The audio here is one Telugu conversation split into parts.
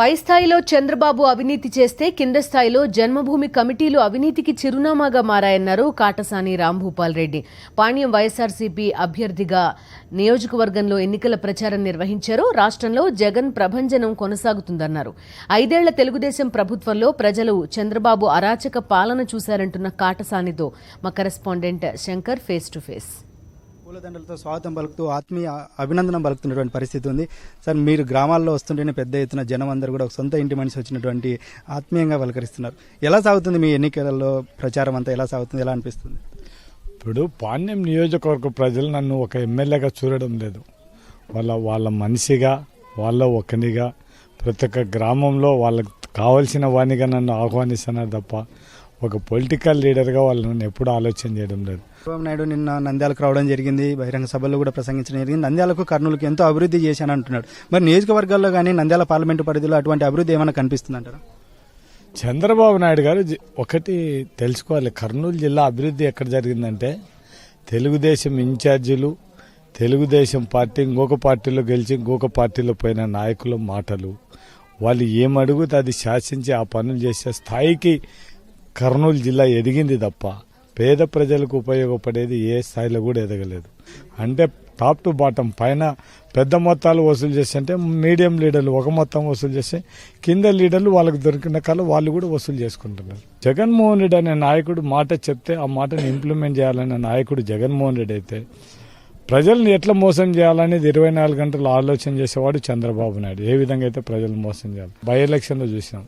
పై స్థాయిలో చంద్రబాబు అవినీతి చేస్తే కింద స్థాయిలో జన్మభూమి కమిటీలు అవినీతికి చిరునామాగా మారాయన్నారు కాటసాని రాంభూపాల్ రెడ్డి. పాణ్యం వైఎస్ఆర్సీపీ అభ్యర్థిగా నియోజకవర్గంలో ఎన్నికల ప్రచారం నిర్వహించారు. రాష్ట్రంలో జగన్ ప్రభంజనం కొనసాగుతుందన్నారు. 5 ఏళ్ల తెలుగుదేశం ప్రభుత్వంలో ప్రజలు చంద్రబాబు అరాచక పాలన చూశారంటున్న కాటసానితో మా correspondent Shankar face to face. పూలదండలతో స్వాగతం పలుకుతూ ఆత్మీయ అభినందనం పలుకుతున్నటువంటి పరిస్థితి ఉంది. సార్, మీరు గ్రామాల్లో వస్తుంటేనే పెద్ద ఎత్తున జనం అందరూ కూడా సొంత ఇంటి మనిషి వచ్చినటువంటి ఆత్మీయంగా పలకరిస్తున్నారు. ఎలా సాగుతుంది మీ ఎన్నికలలో ప్రచారం అంతా? ఎలా సాగుతుంది, ఎలా అనిపిస్తుంది? ఇప్పుడు పాణ్యం నియోజకవర్గ ప్రజలు నన్ను ఒక ఎమ్మెల్యేగా చూడడం లేదు. వాళ్ళ మనిషిగా, వాళ్ళ ఒకనిగా, ప్రతి ఒక్క గ్రామంలో వాళ్ళకి కావాల్సిన వాణిగా నన్ను ఆహ్వానిస్తున్నారు తప్ప ఒక పొలిటికల్ లీడర్గా వాళ్ళు నన్ను ఎప్పుడు ఆలోచన చేయడం లేదు. చంద్రబాబు నాయుడు నిన్న నంద్యాలకు రావడం జరిగింది, బహిరంగ సభల్లో కూడా ప్రసంగించడం జరిగింది. నంద్యాలకు, కర్నూలుకి ఎంతో అభివృద్ధి చేశాను అంటున్నాడు. మరి నియోజకవర్గాల్లో కానీ నంద్యాల పార్లమెంటు పరిధిలో అటువంటి అభివృద్ధి ఏమైనా కనిపిస్తుంది అంటారా? చంద్రబాబు నాయుడు గారు ఒకటి తెలుసుకోవాలి, కర్నూలు జిల్లా అభివృద్ధి ఎక్కడ జరిగిందంటే తెలుగుదేశం ఇన్ఛార్జీలు, తెలుగుదేశం పార్టీ ఇంకొక పార్టీలో గెలిచి ఇంకొక పార్టీలో పోయిన నాయకుల మాటలు, వాళ్ళు ఏమడుగుతే అది శాసించి ఆ పనులు చేసే స్థాయికి కర్నూలు జిల్లా ఎదిగింది తప్ప పేద ప్రజలకు ఉపయోగపడేది ఏ స్థాయిలో కూడా ఎదగలేదు. అంటే టాప్ టు బాటం పైన పెద్ద మొత్తాలు వసూలు చేస్తుంటే మీడియం లీడర్లు ఒక మొత్తం వసూలు చేస్తే కింద లీడర్లు వాళ్ళకి దొరికిన కాలం వాళ్ళు కూడా వసూలు చేసుకుంటున్నారు. జగన్మోహన్ రెడ్డి అనే నాయకుడు మాట చెప్తే ఆ మాటను ఇంప్లిమెంట్ చేయాలనే నాయకుడు జగన్మోహన్ రెడ్డి అయితే ప్రజల్ని ఎట్లా మోసం చేయాలనేది 24 గంటలు ఆలోచన చేసేవాడు చంద్రబాబు నాయుడు. ఏ విధంగా అయితే ప్రజలను మోసం చేయాలి. బై ఎలక్షన్లో చూసినాం,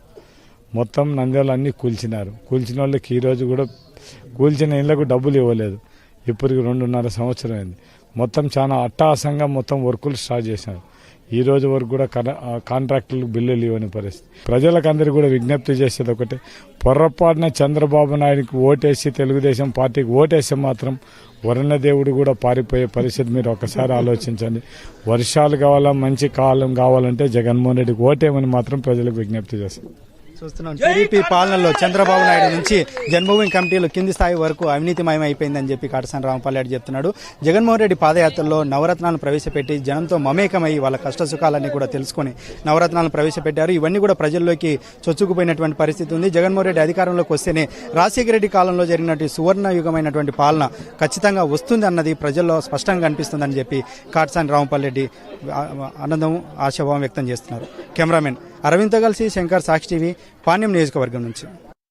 మొత్తం నంద్యాల అన్ని కూల్చినారు. కూల్చిన వాళ్ళకి ఈరోజు కూడా కూల్చిన ఇళ్లకు డబ్బులు ఇవ్వలేదు. ఇప్పటికి 2.5 సంవత్సరం అయింది. మొత్తం చాలా అట్టహాసంగా మొత్తం వర్కులు స్టార్ట్ చేశారు. ఈ రోజు వరకు కూడా కాంట్రాక్టులకు బిల్లులు ఇవ్వని పరిస్థితి. ప్రజలకు అందరికీ కూడా విజ్ఞప్తి చేసేది ఒకటే, పొర్రపాటున చంద్రబాబు నాయుడికి ఓటేసి తెలుగుదేశం పార్టీకి ఓటేసి మాత్రం వరుణదేవుడు కూడా పారిపోయే పరిస్థితి మీరు ఒకసారి ఆలోచించండి. వర్షాలు కావాలా, మంచి కాలం కావాలంటే జగన్మోహన్ రెడ్డికి ఓటేమని మాత్రం ప్రజలకు విజ్ఞప్తి చేస్తారు. చూస్తున్నాం, టీడీపీ పాలనలో చంద్రబాబు నాయుడు నుంచి జన్మభూమి కమిటీలు కింది స్థాయి వరకు అవినీతిమయం అయిపోయిందని చెప్పి కాటసాని రాంభూపాల్ రెడ్డి చెప్తున్నాడు. జగన్మోహన్ రెడ్డి పాదయాత్రలో నవరత్నాలను ప్రవేశపెట్టి జనంతో మమేకమై వాళ్ళ కష్ట సుఖాలన్నీ కూడా తెలుసుకుని నవరత్నాలను ప్రవేశపెట్టారు. ఇవన్నీ కూడా ప్రజల్లోకి చొచ్చుకుపోయినటువంటి పరిస్థితి ఉంది. జగన్మోహన్ రెడ్డి అధికారంలోకి వస్తేనే రాజశేఖర రెడ్డి కాలంలో జరిగినటువంటి సువర్ణయుగమైనటువంటి పాలన ఖచ్చితంగా వస్తుంది అన్నది ప్రజల్లో స్పష్టంగా కనిపిస్తుందని చెప్పి కాటసాని రాంభూపాల్ రెడ్డి ఆనందం, ఆశాభావం వ్యక్తం చేస్తున్నారు. కెమెరామెన్ అరవింద్తో కలిసి శంకర్, సాక్షి టీవీ, పాణ్యం నియోజకవర్గం నుంచి.